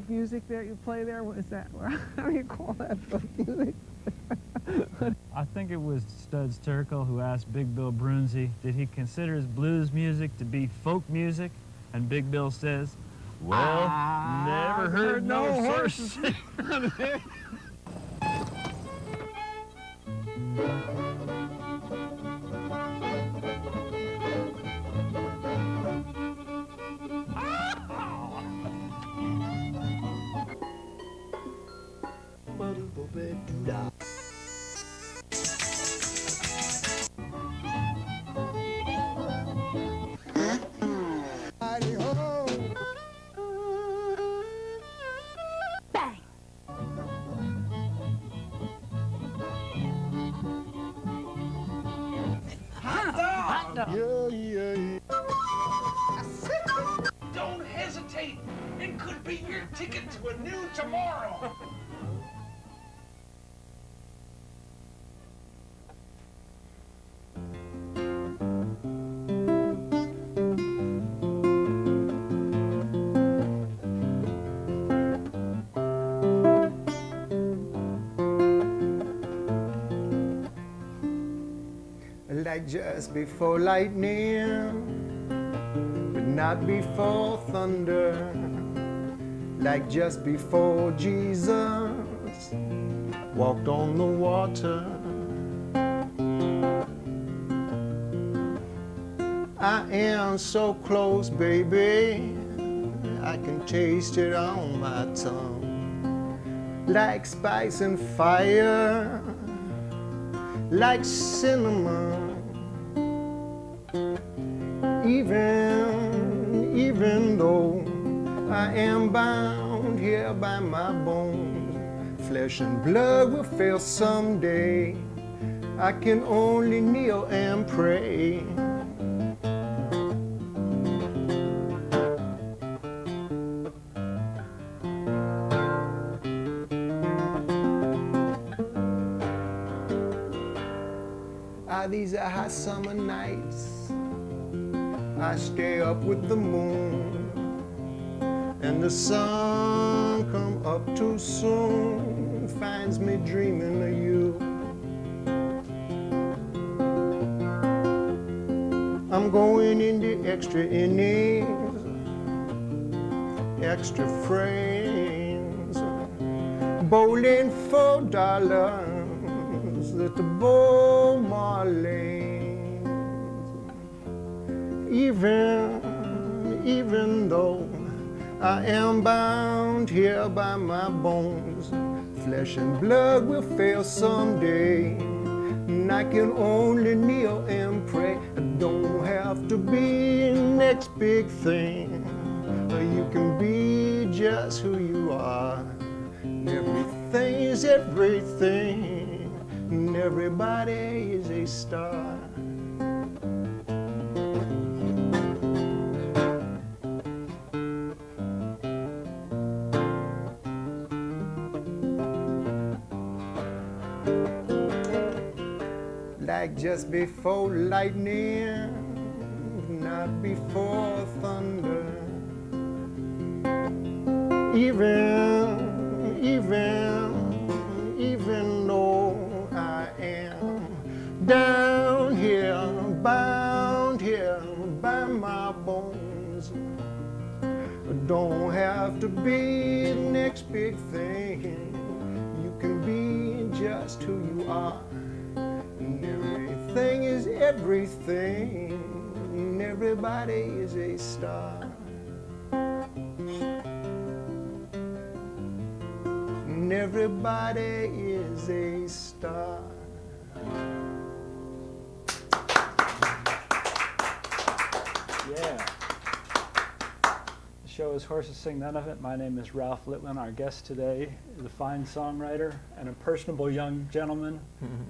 folk music that you play there? What is that? How do you call that folk music? I think it was Studs Terkel who asked Big Bill Brunzi, did he consider his blues music to be folk music? And Big Bill says, well, never heard no horses sing. Don't hesitate. It could be your ticket to a new tomorrow. Like just before lightning, but not before thunder. Like just before Jesus walked on the water. I am so close, baby, I can taste it on my tongue. Like spice and fire, like cinnamon. Even though I am bound here by my bones, flesh and blood will fail someday. I can only kneel and pray. These are hot summer nights. I stay up with the moon, and the sun come up too soon, finds me dreaming of you. I'm going into extra innings, extra frames, bowling $4 at the Bow Marlanes. Even though I am bound here by my bones, flesh and blood will fail someday, and I can only kneel and pray. I don't have to be next big thing, you can be just who you are. Everything is everything, and everybody is a star. Like just before lightning, not before thunder. Even though I am down here, bound here by my bones, don't have to be the next big thing. You can be just who you are. And everything is everything, and everybody is a star. And everybody is a star. Yeah. The show is Horses Sing None of It. My name is Ralph Litwin. Our guest today is a fine songwriter and a personable young gentleman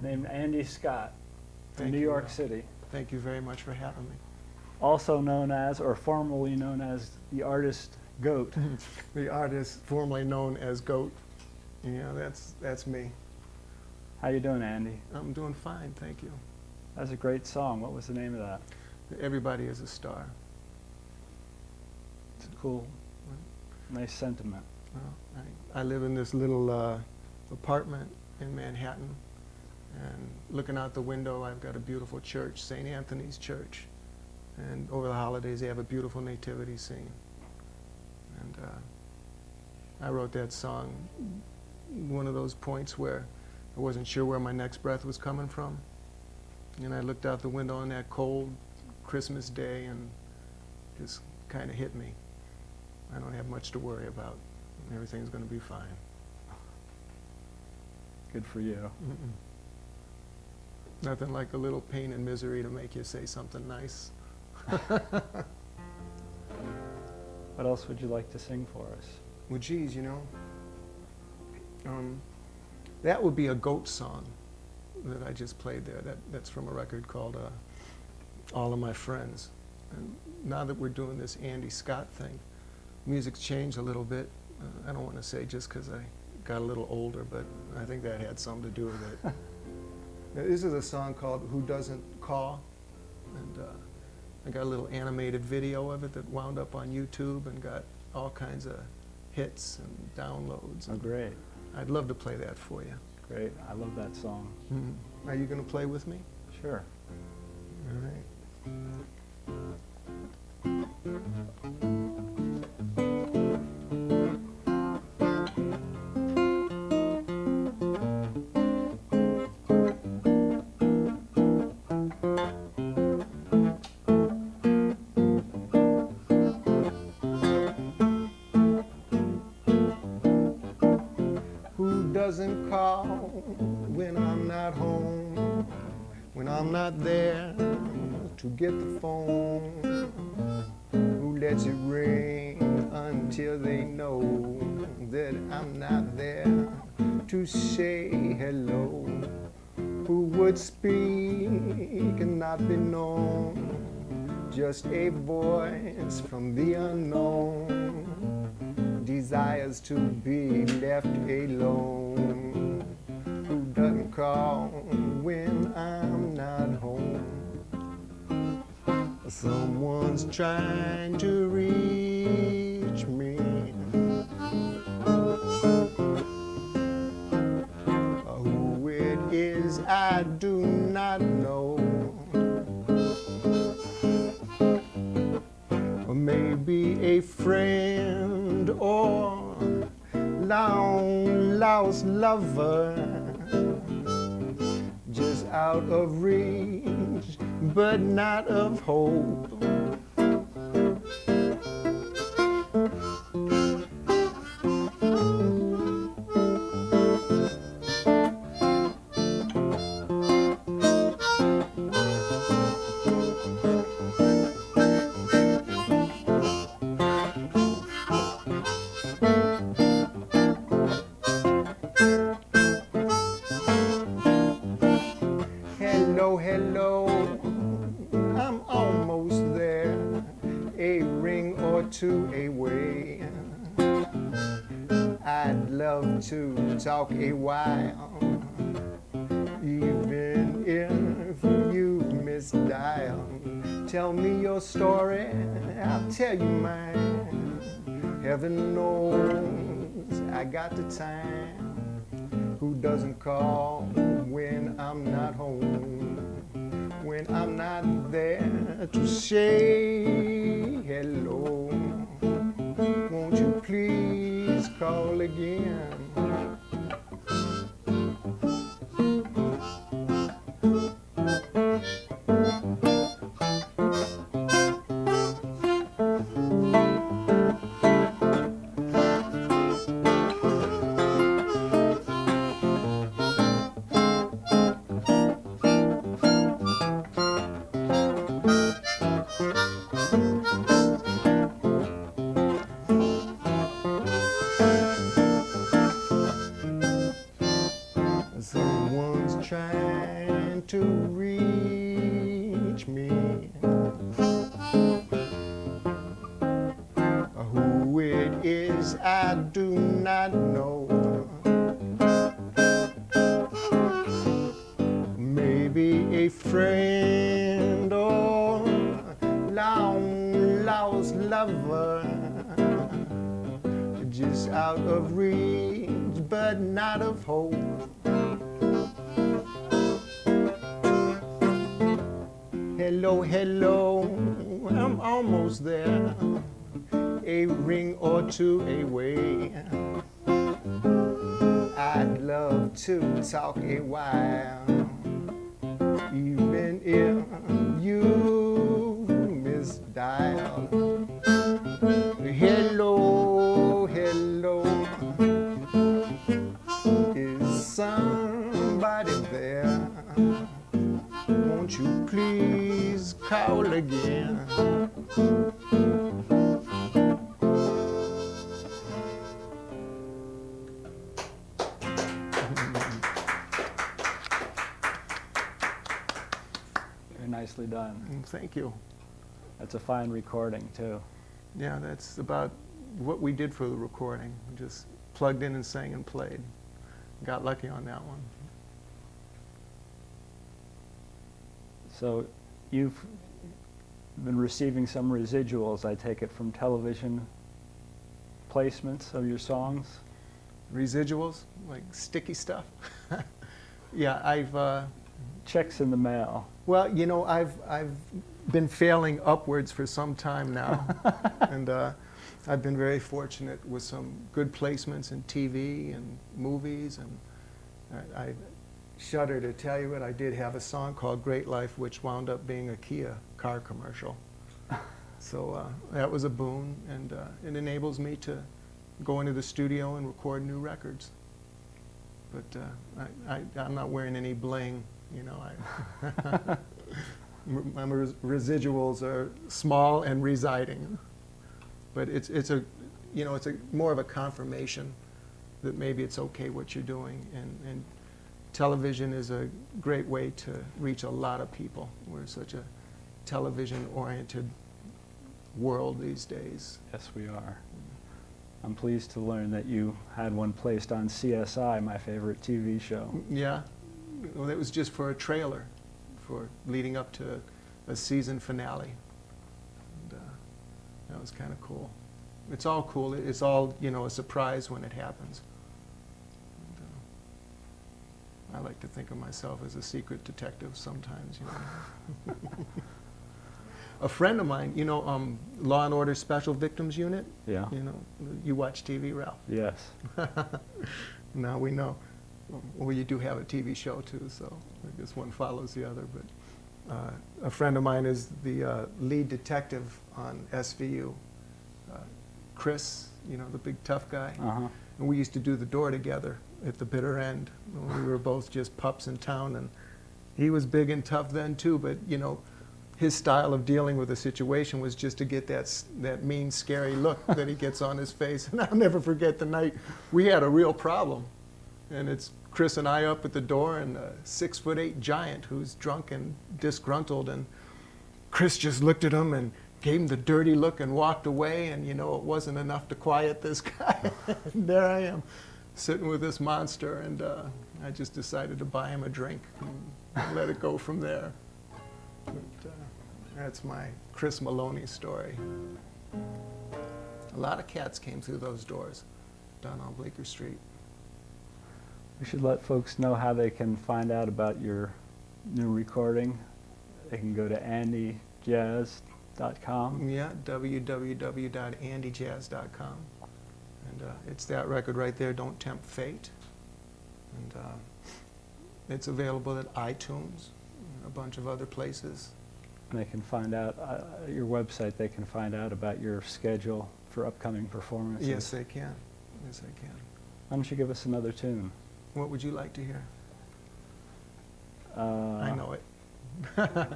named Andy Scott from New York City. Thank you very much for having me. Also known as, or formerly known as, the artist Goat. The artist formerly known as Goat. Yeah, that's me. How you doing, Andy? I'm doing fine, thank you. That's a great song. What was the name of that? Everybody is a star. It's a cool, nice sentiment. I live in this little apartment in Manhattan, and looking out the window, I've got a beautiful church, St. Anthony's Church. And over the holidays, they have a beautiful nativity scene. And I wrote that song one of those points where I wasn't sure where my next breath was coming from. And I looked out the window on that cold Christmas day and just kind of hit me. I don't have much to worry about. Everything's going to be fine. Good for you. Mm-mm. Nothing like a little pain and misery to make you say something nice. What else would you like to sing for us? Well, geez, you know, that would be a goat song that I just played there. That's from a record called All of My Friends. And now that we're doing this Andy Scott thing, music's changed a little bit. I don't want to say just because I got a little older, but I think that had something to do with it. Now, this is a song called Who Doesn't Call, and I got a little animated video of it that wound up on YouTube and got all kinds of hits and downloads. Oh, great. I'd love to play that for you. Great. I love that song. Mm-hmm. Are you going to play with me? Sure. All right. Doesn't call when I'm not home, when I'm not there to get the phone, who lets it ring until they know that I'm not there to say hello, who would speak and not be known, just a voice from the unknown, desires to be left alone, who doesn't call when I'm not home. Someone's trying to reach me. Who it is I do not know. Or maybe a friend or long lost lover, just out of reach but not of hope. Hello, hello, I'm almost there, a ring or two away. I'd love to talk a while, even if you misdial. Tell me your story, I'll tell you mine. Heaven knows I got the time. Who doesn't call when I'm not home, when I'm not there to say hello? Won't you please call again? Someone's trying to reach me. Who it is I do not know. Maybe a friend or long lost lover, just out of reach, but not of hope. Hello, hello, I'm almost there, a ring or two away. I'd love to talk a while, even if you misdial. Hello, hello, is somebody there? Won't you please call again? Very nicely done. Thank you. That's a fine recording, too. Yeah, that's about what we did for the recording. We just plugged in and sang and played. Got lucky on that one. So you've been receiving some residuals, I take it, from television placements of your songs? Residuals, like sticky stuff. Yeah, I've Checks in the mail. well, you know, I've been failing upwards for some time now, and I've been very fortunate with some good placements in TV and movies, and I shudder to tell you it. I did have a song called "Great Life," which wound up being a Kia car commercial. So that was a boon, and it enables me to go into the studio and record new records. But I'm not wearing any bling, you know. My residuals are small and residing, but it's a, you know, it's a more of a confirmation that maybe it's okay what you're doing, and television is a great way to reach a lot of people. We're such a television-oriented world these days. Yes, we are. I'm pleased to learn that you had one placed on CSI, my favorite TV show. Yeah, well, it was just for a trailer, for leading up to a season finale. And, that was kind of cool. It's all cool. It's all, you know, a surprise when it happens. And, I like to think of myself as a secret detective sometimes, you know. A friend of mine, you know, Law and Order Special Victims Unit. Yeah. You know, you watch TV, Ralph? Yes. Now we know. Well, you do have a TV show too, so I guess one follows the other. But a friend of mine is the lead detective on SVU. Chris, you know, the big tough guy. Uh-huh. And we used to do the door together at the bitter end. We were both just pups in town, and he was big and tough then too, but you know, his style of dealing with a situation was just to get that mean, scary look that he gets on his face. And I'll never forget the night we had a real problem. And it's Chris and I up at the door, and a 6'8" giant who's drunk and disgruntled. And Chris just looked at him and gave him the dirty look and walked away. And you know, it wasn't enough to quiet this guy. And there I am, sitting with this monster. And I just decided to buy him a drink and let it go from there. But, that's my Chris Maloney story. A lot of cats came through those doors down on Bleecker Street. We should let folks know how they can find out about your new recording. They can go to andyjazz.com. Yeah, www.andyjazz.com. And it's that record right there, Don't Tempt Fate. And it's available at iTunes, a bunch of other places. And they can find out, your website, they can find out about your schedule for upcoming performances. Yes, they can. Yes, they can. Why don't you give us another tune? What would you like to hear? I I know it. I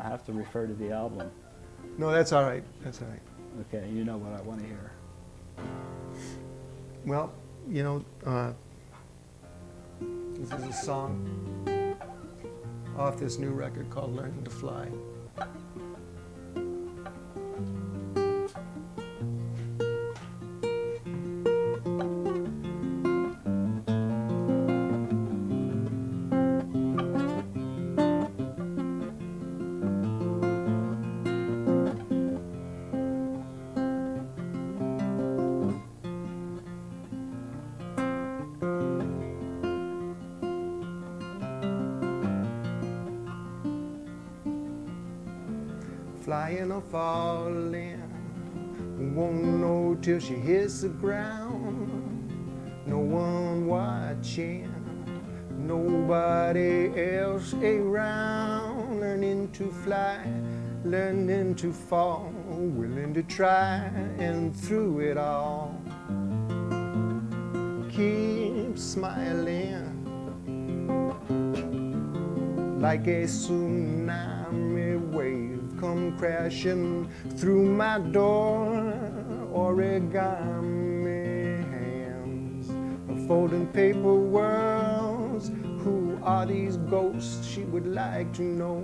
have to refer to the album. No, that's all right. That's all right. Okay, you know what I want to hear. Well, you know, this is a song off this new record called Learning to Fly. flying or falling. Won't know till she hits the ground. No one watching, nobody else around. Learning to fly, learning to fall, willing to try, and through it all, keep smiling like a tsunami wave come crashing through my door. Origami hands, folding paper worlds. Who are these ghosts? She would like to know.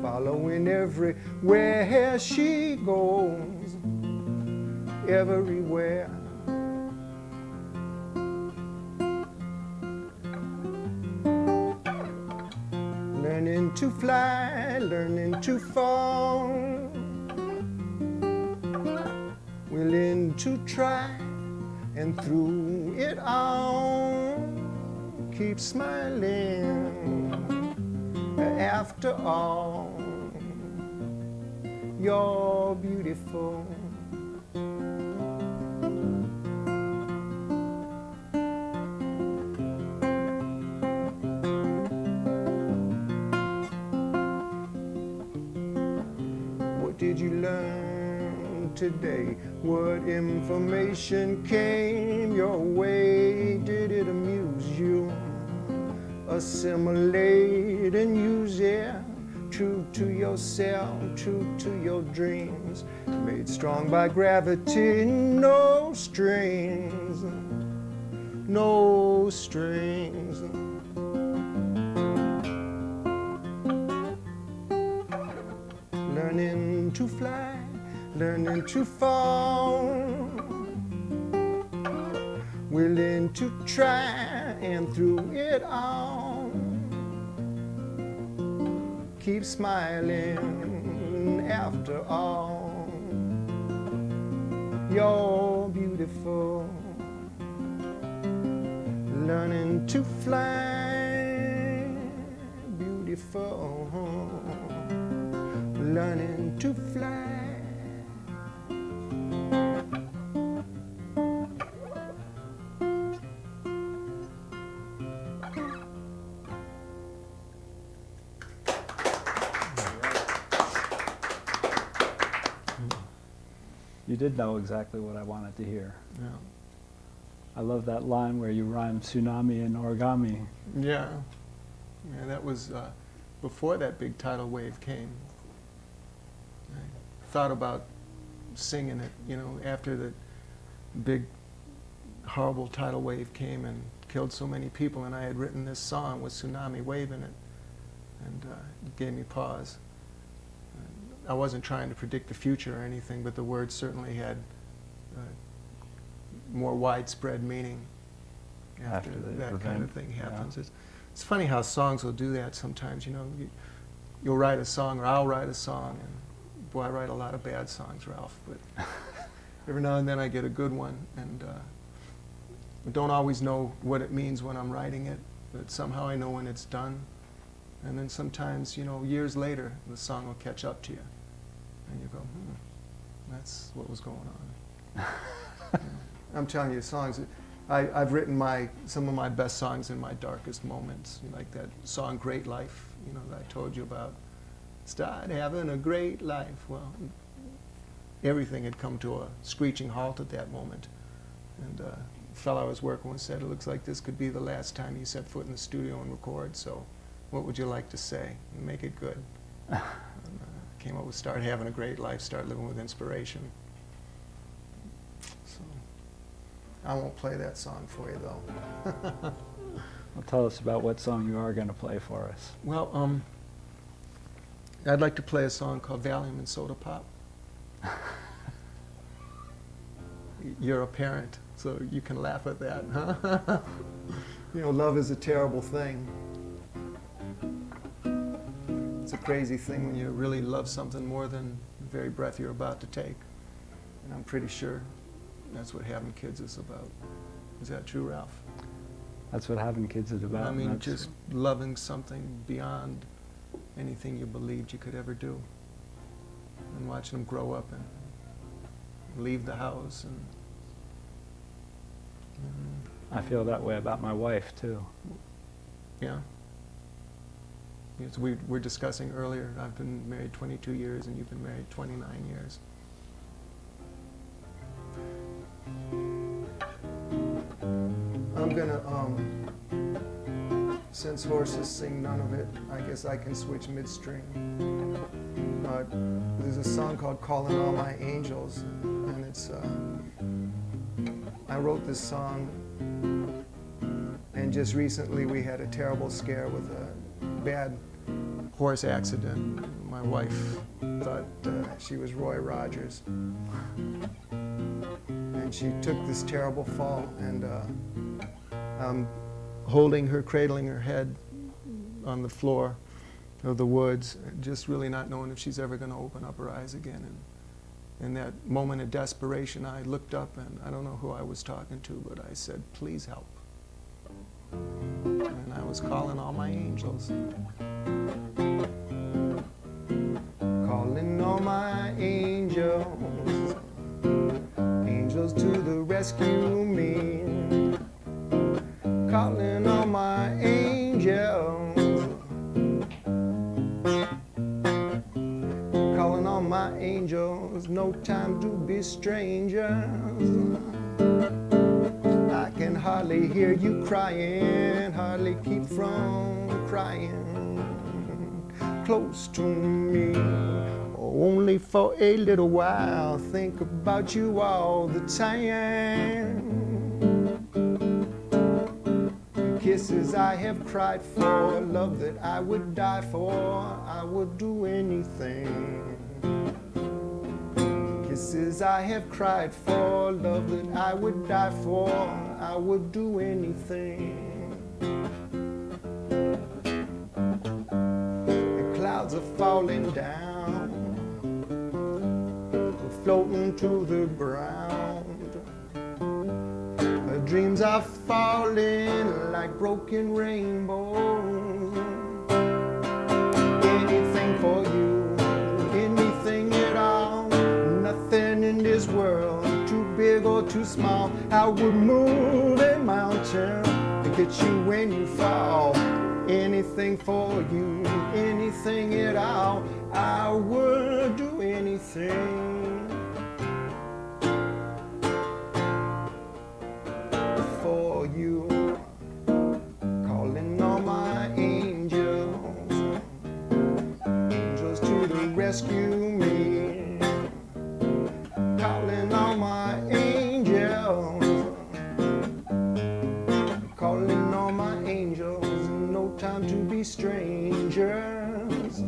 Following everywhere she goes, everywhere. Learning to fly, learning to fall, willing to try, and through it all, keep smiling. After all, you're beautiful. What did you learn today? What information came your way? Did it amuse you? Assimilate and use it. True to yourself, true to your dreams. Made strong by gravity, no strings, no strings. Learning to fly, learning to fall, willing to try, and through it all, keep smiling. After all, you're beautiful. Learning to fly, beautiful. Learning to fly. You did know exactly what I wanted to hear. Yeah. I love that line where you rhyme tsunami and origami. Yeah. Yeah, that was before that big tidal wave came. I thought about singing it, you know, after the big horrible tidal wave came and killed so many people, and I had written this song with tsunami wave in it, and it gave me pause. I wasn't trying to predict the future or anything, but the words certainly had more widespread meaning after that kind of thing happens. Yeah. It's funny how songs will do that sometimes. You know, you'll write a song, or I'll write a song, and boy, I write a lot of bad songs, Ralph, but every now and then I get a good one, and I don't always know what it means when I'm writing it, but somehow I know when it's done. And then sometimes, you know, years later, the song will catch up to you, and you go, that's what was going on. You know, I'm telling you, songs, I've written some of my best songs in my darkest moments, like that song Great Life, you know, that I told you about. Start having a great life. Well, everything had come to a screeching halt at that moment. And the fellow I was working with said, it looks like this could be the last time you set foot in the studio and record, so what would you like to say? Make it good. And, came up with Start Having a Great Life, Start Living with Inspiration. So I won't play that song for you, though. Well, tell us about what song you are going to play for us. Well, I'd like to play a song called Valium and Soda Pop. You're a parent, so you can laugh at that, huh? You know, love is a terrible thing. It's a crazy thing when you really love something more than the very breath you're about to take. And I'm pretty sure that's what having kids is about. Is that true, Ralph? That's what having kids is about. I mean, just loving something beyond anything you believed you could ever do. and watching them grow up and leave the house. And I feel that way about my wife too. yeah. Yes, we were discussing earlier, I've been married 22 years and you've been married 29 years. I'm gonna, since horses sing none of it, I guess I can switch midstream. There's a song called Calling All My Angels, and it's, I wrote this song, and just recently we had a terrible scare with a bad horse accident. My wife thought she was Roy Rogers. And she took this terrible fall, and I'm holding her, cradling her head on the floor of the woods, just really not knowing if she's ever going to open up her eyes again. And in that moment of desperation, I looked up, and I don't know who I was talking to, but I said, "Please help." And I was calling all my angels. Calling all my angels, angels to the rescue me. Calling all my angels, calling all my angels, no time to be strangers. I can hardly hear you crying, hardly keep from crying close to me. Only for a little while, think about you all the time. Kisses I have cried for, love that I would die for, I would do anything. Kisses I have cried for, love that I would die for, I would do anything. The clouds are falling down, we're floating to the ground. Our dreams are falling like broken rainbows. Anything for you, anything at all. Nothing in this world, too big or too small. I would move a mountain to get you when you fall. Anything for you, anything at all. I would do anything for you. Calling all my angels, angels to the rescue me. Calling all my angels, calling all my angels, no time to be strangers.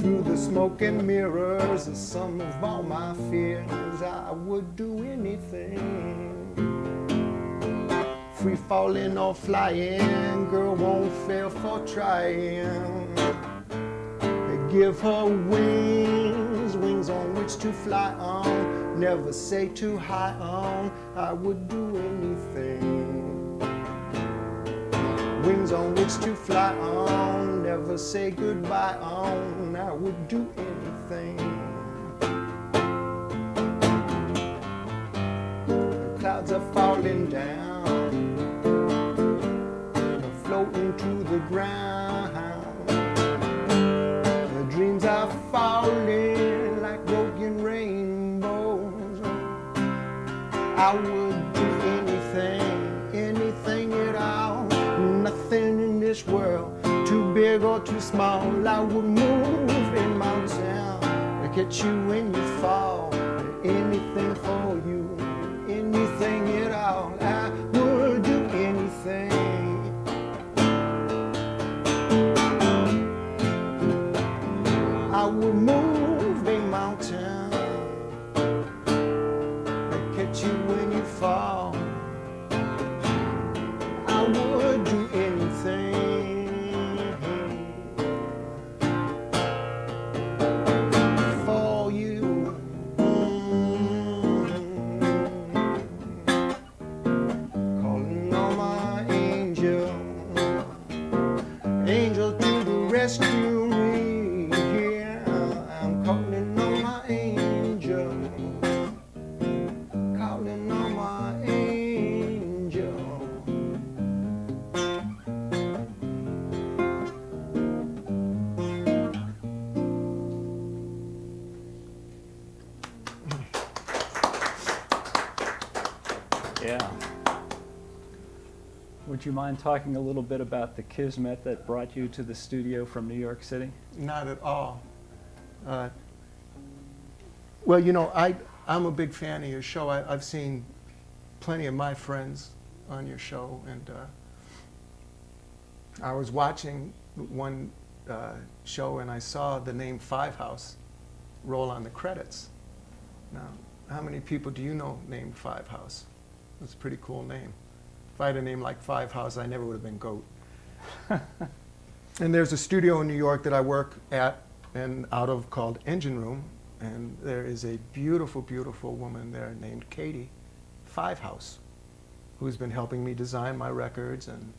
Through the smoke and mirrors, the sum of all my fears, I would do anything. Free falling or flying, girl won't fail for trying. Give her wings, wings on which to fly on. Never say too high on, I would do anything. Wings on which to fly on, never say goodbye on, I would do anything. The clouds are falling down, they're floating to the ground. Dreams are falling like broken rainbows. I would do anything, anything at all. Nothing in this world, too big or too small. I would move a mountain to catch you when you fall. Anything for you, anything at all. I would do anything. I would move a mountain and catch you when you fall. I would do anything for you. Yeah. Would you mind talking a little bit about the kismet that brought you to the studio from New York City? Not at all. Well, you know, I'm a big fan of your show. I've seen plenty of my friends on your show, and I was watching one show and I saw the name Five House roll on the credits. Now, how many people do you know named Five House? That's a pretty cool name. If I had a name like Five House, I never would have been Goat. And there's a studio in New York that I work at and out of called Engine Room, and there is a beautiful, beautiful woman there named Katie Five House, who's been helping me design my records and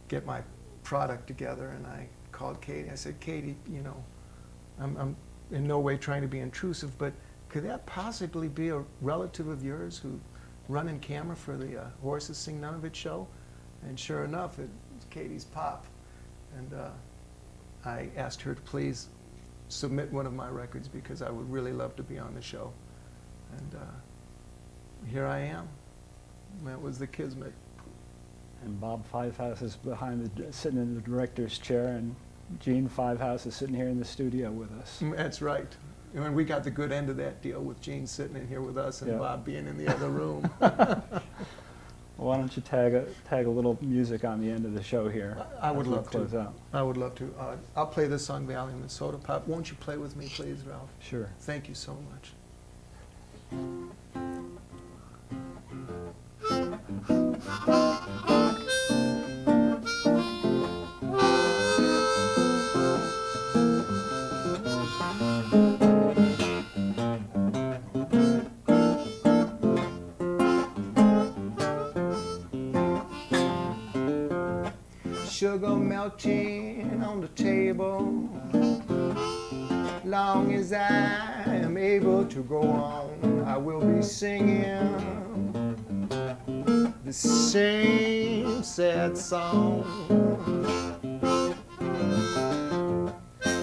get my product together. And I called Katie. I said, Katie, you know, I'm in no way trying to be intrusive, but could that possibly be a relative of yours who running camera for the Horses Sing None of It show? And sure enough, it's Katie's pop. And I asked her to please submit one of my records because I would really love to be on the show. And here I am. That was the kismet. And Bob Fivehouse is sitting in the director's chair, and Gene Fivehouse is sitting here in the studio with us. That's right. And we got the good end of that deal with Gene sitting in here with us and Yeah. Bob being in the other room. Why don't you tag a little music on the end of the show here? I would as we love close to. out. I would love to. I'll play this song, Valium and Soda Pop. Won't you play with me, please, Ralph? Sure. Thank you so much. Sugar melting on the table, long as I am able to go on, I will be singing the same sad song.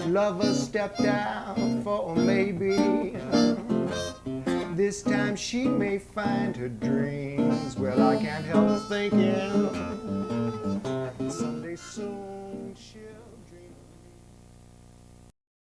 Lover stepped out for a maybe. This time she may find her dreams. Well, I can't help thinking